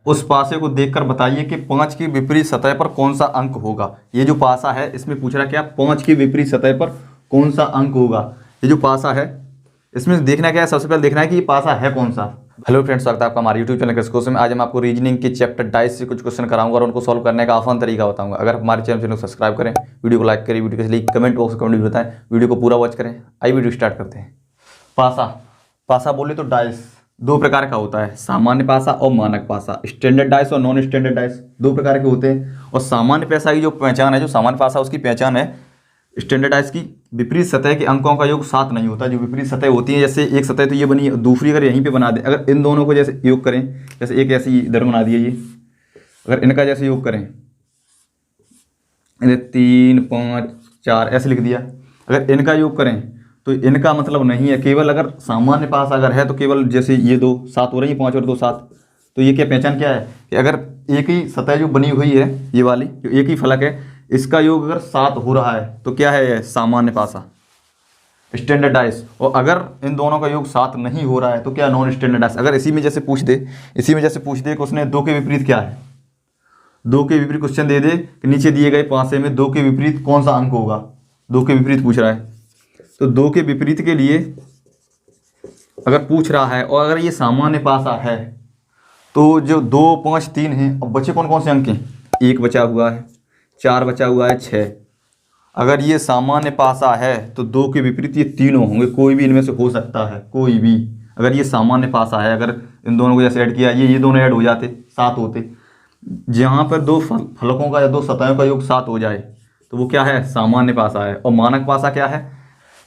उस पासे को देखकर बताइए कि 5 की विपरीत सतह पर कौन सा अंक होगा। ये जो पासा है इसमें पूछ रहा क्या, 5 की विपरीत सतह पर कौन सा अंक होगा। ये जो पासा है इसमें देखना क्या है, सबसे पहले देखना है कि ये पासा है कौन सा। हेलो फ्रेंड्स, स्वागत है आपका हमारे यूट्यूब चैनल के कोर्स में। आज मैं आपको रीजनिंग के चैप्टर 22 से कुछ क्वेश्चन कराऊंगा और उनको सॉल्व करने का आसान तरीका बताऊंगा। अगर हमारे चैनल को सब्सक्राइब करें, वीडियो को लाइक करें, वीडियो के लिए कमेंट बॉक्स में कमेंट भी बताएं, वीडियो को पूरा वॉच करें। आइए वीडियो स्टार्ट करते हैं। पासा बोले तो डाइस दो प्रकार का होता है, सामान्य पासा और मानक पासा। स्टैंडर्ड डाइस और नॉन स्टैंडर्ड डाइस दो प्रकार के होते हैं। और सामान्य पासा की जो पहचान है, जो सामान्य पासा उसकी पहचान है, स्टैंडर्ड डाइस की विपरीत सतह के अंकों का योग 7 नहीं होता। जो विपरीत सतह होती है, जैसे एक सतह तो ये बनी है, दूसरी अगर यहीं पे बना दे, अगर इन दोनों को जैसे योग करें, जैसे एक ऐसी इधर बना दिए, ये अगर इनका जैसे योग करें, 3 5 4 ऐसे लिख दिया, अगर इनका योग करें तो इनका मतलब नहीं है। केवल अगर सामान्य पास अगर है तो केवल जैसे ये 2 7 हो रही है, 5 और 2 7, तो ये क्या पहचान क्या है कि अगर एक ही सतह जो बनी हुई है, ये वाली जो एक ही फलक है, इसका योग अगर 7 हो रहा है तो क्या है, ये सामान्य पासा स्टैंडर्ड डाइस। और अगर इन दोनों का योग 7 नहीं हो रहा है तो क्या, नॉन स्टैंडर्ड डाइस। अगर इसी में जैसे पूछ दे, कि उसने 2 के विपरीत क्या है, 2 के विपरीत क्वेश्चन दे दे कि नीचे दिए गए पासे में 2 के विपरीत कौन सा अंक होगा, 2 के विपरीत पूछ रहा है, तो 2 के विपरीत के लिए अगर पूछ रहा है और अगर ये सामान्य पासा है तो जो 2 5 3 हैं, अब बचे कौन कौन से अंक हैं, 1 बचा हुआ है, 4 बचा हुआ है, 6। अगर ये सामान्य पासा है तो 2 के विपरीत ये तीनों होंगे, कोई भी इनमें से हो सकता है, कोई भी। अगर ये सामान्य पासा है, अगर इन दोनों को जैसे ऐड किया, ये दोनों ऐड हो जाते 7 होते। जहाँ पर 2 फलकों का या 2 सतहों का योग 7 हो जाए तो वो क्या है, सामान्य पासा है। और मानक पासा क्या है,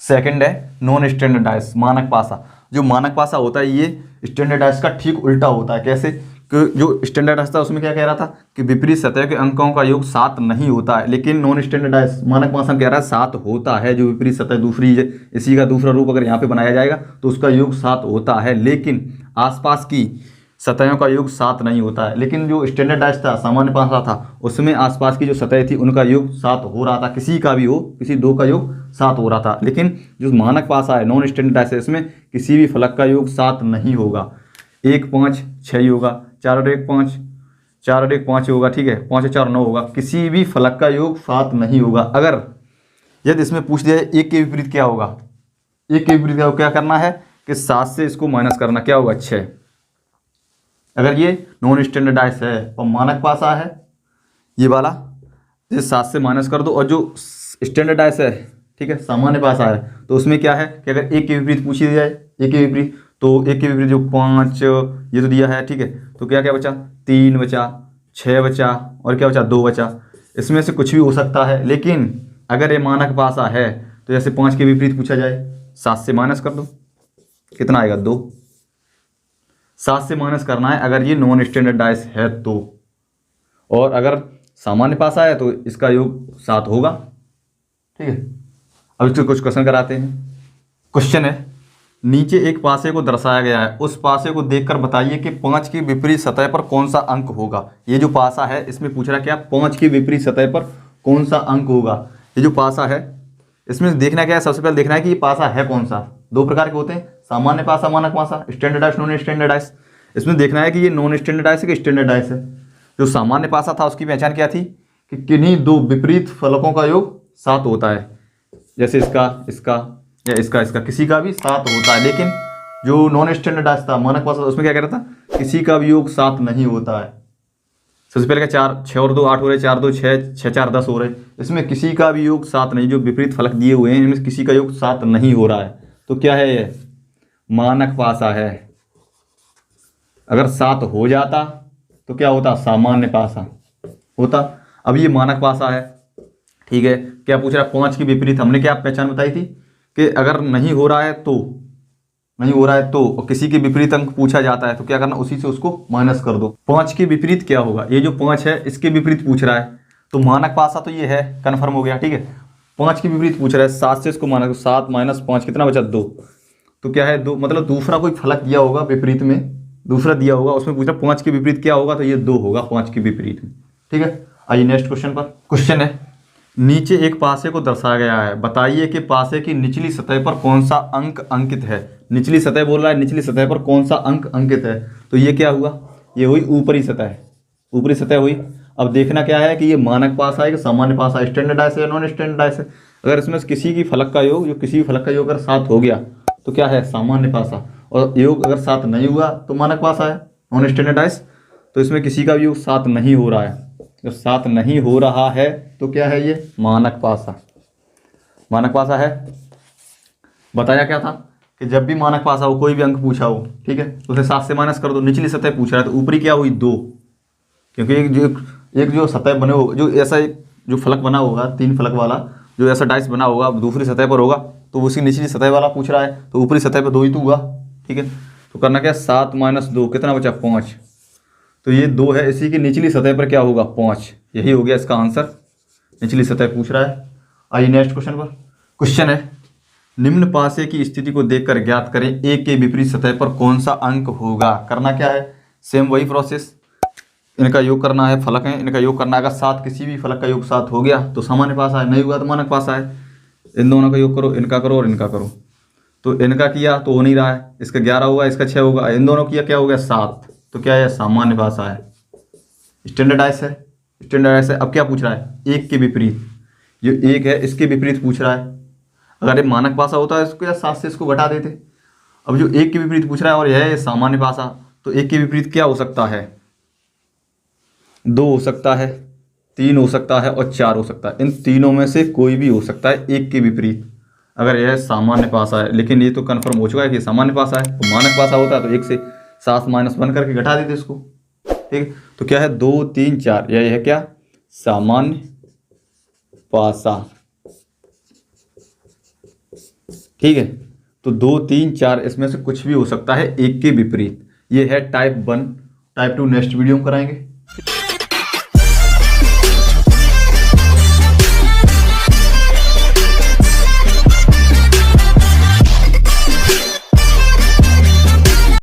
सेकंड है नॉन स्टैंडर्ड डाइस। मानक पासा, जो मानक पासा होता है ये स्टैंडर्ड डाइस का ठीक उल्टा होता है। कैसे कि जो स्टैंडर्ड डाइस था उसमें क्या कह रहा था कि विपरीत सतह के अंकों का योग 7 नहीं होता है, लेकिन नॉन स्टैंडर्ड डाइस मानक पासा कह रहा है 7 होता है। जो विपरीत सतह दूसरी, इसी का दूसरा रूप अगर यहाँ पे बनाया जाएगा तो उसका योग 7 होता है, लेकिन आसपास की सतहों का योग 7 नहीं होता है। लेकिन जो स्टैंडर्ड डाइस था, सामान्य पासा था, उसमें आसपास की जो सतह थी उनका योग 7 हो रहा था, किसी का भी हो, किसी 2 का योग 7 हो रहा था। लेकिन जो मानक पासा है, नॉन स्टैंडर्ड डाइस है, इसमें किसी भी फलक का योग 7 नहीं होगा। 1 5 6 ही होगा, 4 और 1 5, 4 और 1 5 होगा, ठीक है, 5 और 4 9 होगा। किसी भी फलक का योग 7 नहीं होगा। अगर यदि इसमें पूछ दिया 1 के विपरीत क्या होगा, 1 के विपरीत क्या करना है कि 7 से इसको माइनस करना, क्या होगा, 6। अगर ये नॉन स्टैंडर्ड डाइस है और मानक पासा है, ये वाला, ये 7 से माइनस कर दो। और जो स्टैंडर्ड डाइस है, ठीक है, सामान्य पासा है, तो उसमें क्या है कि अगर 1 के विपरीत पूछ दिया जाए, 1 के विपरीत, तो 1 के विपरीत जो 5 ये तो दिया है, ठीक है, तो क्या क्या बचा, 3 बचा, 6 बचा और क्या बचा, 2 बचा। इसमें से कुछ भी हो सकता है। लेकिन अगर ये मानक पासा है तो जैसे 5 के विपरीत पूछा जाए, 7 से माइनस कर दो, कितना आएगा, 2। 7 से माइनस करना है अगर ये नॉन स्टैंडर्ड डाइस है तो। और अगर सामान्य पासा है तो इसका योग 7 होगा, ठीक है। अब इससे कुछ क्वेश्चन कराते हैं। क्वेश्चन है, नीचे एक पासे को दर्शाया गया है, उस पासे को देखकर बताइए कि 5 की विपरीत सतह पर कौन सा अंक होगा। ये जो पासा है इसमें पूछ रहा क्या, 5 की विपरीत सतह पर कौन सा अंक होगा। ये जो पासा है इसमें देखना क्या है, सबसे पहले देखना है कि ये पासा है कौन सा। 2 प्रकार के होते हैं, सामान्य पासा, मानक पासा, standard dice, non standard dice. इसमें देखना है कि ये नॉन स्टैंडर्ड डाइस है कि स्टैंडर्ड डाइस है। जो सामान्य पासा था उसकी पहचान क्या थी कि किन्हीं 2 विपरीत फलकों का योग 7 होता है, जैसे इसका या इसका किसी का भी 7 होता है। लेकिन जो नॉन स्टैंडर्ड डाइस था, मानक पासा, उसमें क्या कह रहा था, किसी का भी योग 7 नहीं होता है। सबसे पहले क्या, 6 और 2 8 हो रहे, 4 2 6, 6 4 10 हो रहे। इसमें किसी का भी योग 7 नहीं, जो विपरीत फलक दिए हुए हैं इनमें किसी का योग 7 नहीं हो रहा है, तो क्या है, ये मानक पासा है। अगर 7 हो जाता तो क्या होता, सामान्य पासा होता। अब ये मानक पासा है, ठीक है। क्या पूछ रहा है, 5 की विपरीत, हमने क्या पहचान बताई थी कि अगर नहीं हो रहा है तो और किसी के विपरीत अंक पूछा जाता है तो क्या करना, उसी से उसको माइनस कर दो। 5 के विपरीत क्या होगा, ये जो 5 है इसके विपरीत पूछ रहा है, तो मानक पासा तो ये है, कन्फर्म हो गया, ठीक है। 5 के विपरीत पूछ रहा है, 7 से इसको माइनस, 7 माइनस 5 कितना बचा, 2। तो क्या है, 2, मतलब दूसरा कोई फलक दिया होगा विपरीत में, दूसरा दिया होगा, उसमें पूछ रहा 5 के विपरीत क्या होगा, तो ये 2 होगा 5 के विपरीत में, ठीक है। आइए नेक्स्ट क्वेश्चन पर। क्वेश्चन है, नीचे एक पासे को दर्शाया गया है, बताइए कि पासे की निचली सतह पर कौन सा अंक अंकित है। निचली सतह बोल रहा है, निचली सतह पर कौन सा अंक अंकित है। तो ये क्या हुआ, ये हुई ऊपरी सतह, ऊपरी सतह हुई। अब देखना क्या है कि ये मानक पासा है कि सामान्य पासा है, स्टैंडर्डाइज है या नॉन स्टैंडर्डाइज है। अगर इसमें से किसी की फलक का योग, जो किसी भी फलक का योग अगर 7 हो गया तो क्या है, सामान्य पासा। और योग अगर 7 नहीं हुआ तो मानक पासा है, नॉन स्टैंडर्डाइज। तो इसमें किसी का भी योग 7 नहीं हो रहा है, जब 7 नहीं हो रहा है तो क्या है, ये मानक पासा, मानक पासा है। बताया क्या था कि जब भी मानक पासा हो, कोई भी अंक पूछा हो, ठीक है, उसे 7 से माइनस कर दो। निचली सतह पूछ रहा है तो ऊपरी क्या हुई, 2, क्योंकि एक जो सतह बने हो, जो ऐसा एक जो फलक बना होगा 3 फलक वाला, जो ऐसा डाइस बना होगा दूसरी सतह पर होगा, तो उसी निचली सतह वाला पूछ रहा है, तो ऊपरी सतह पर 2 ही तो हुआ, ठीक है। तो करना क्या, 7 - 2 कितना बचा, 5। तो ये 2 है, इसी की निचली सतह पर क्या होगा, 5। यही हो गया इसका आंसर, निचली सतह पूछ रहा है। आइए नेक्स्ट क्वेश्चन पर। क्वेश्चन है, निम्न पासे की स्थिति को देखकर ज्ञात करें एक के विपरीत सतह पर कौन सा अंक होगा। करना क्या है, सेम वही प्रोसेस, इनका योग करना है, फलक है, इनका योग करना है। अगर 7 किसी भी फलक का योग 7 हो गया तो सामान्य पासा है, नहीं हुआ तो मानक पासा है। इन दोनों का योग करो, इनका करो और इनका करो। तो इनका किया तो हो नहीं रहा है, इसका 11 होगा, इसका 6 होगा, इन दोनों किया क्या हो गया, 7। तो क्या है, सामान्य पासा है, स्टैंडर्डाइज है, स्टैंडर्डाइज है। अब क्या पूछ रहा है, एक के विपरीत, जो एक है इसके विपरीत पूछ रहा है। अगर ये मानक पासा होता है इसको या 7 से इसको घटा देते। अब जो एक के विपरीत पूछ रहा है और यह है सामान्य पासा, तो एक के विपरीत क्या हो सकता है, 2 हो सकता है, 3 हो सकता है और 4 हो सकता है। इन तीनों में से कोई भी हो सकता है एक के विपरीत, अगर यह सामान्य पासा है। लेकिन ये तो कन्फर्म हो चुका है कि सामान्य पासा है। तो मानक पासा होता है तो 1 से 7 - 1 करके घटा देते इसको, ठीक है। तो क्या है, 2, 3, 4, यह है क्या, सामान्य पासा, ठीक है। तो 2, 3, 4 इसमें से कुछ भी हो सकता है एक के विपरीत। ये है टाइप 1। टाइप 2 नेक्स्ट वीडियो में कराएंगे।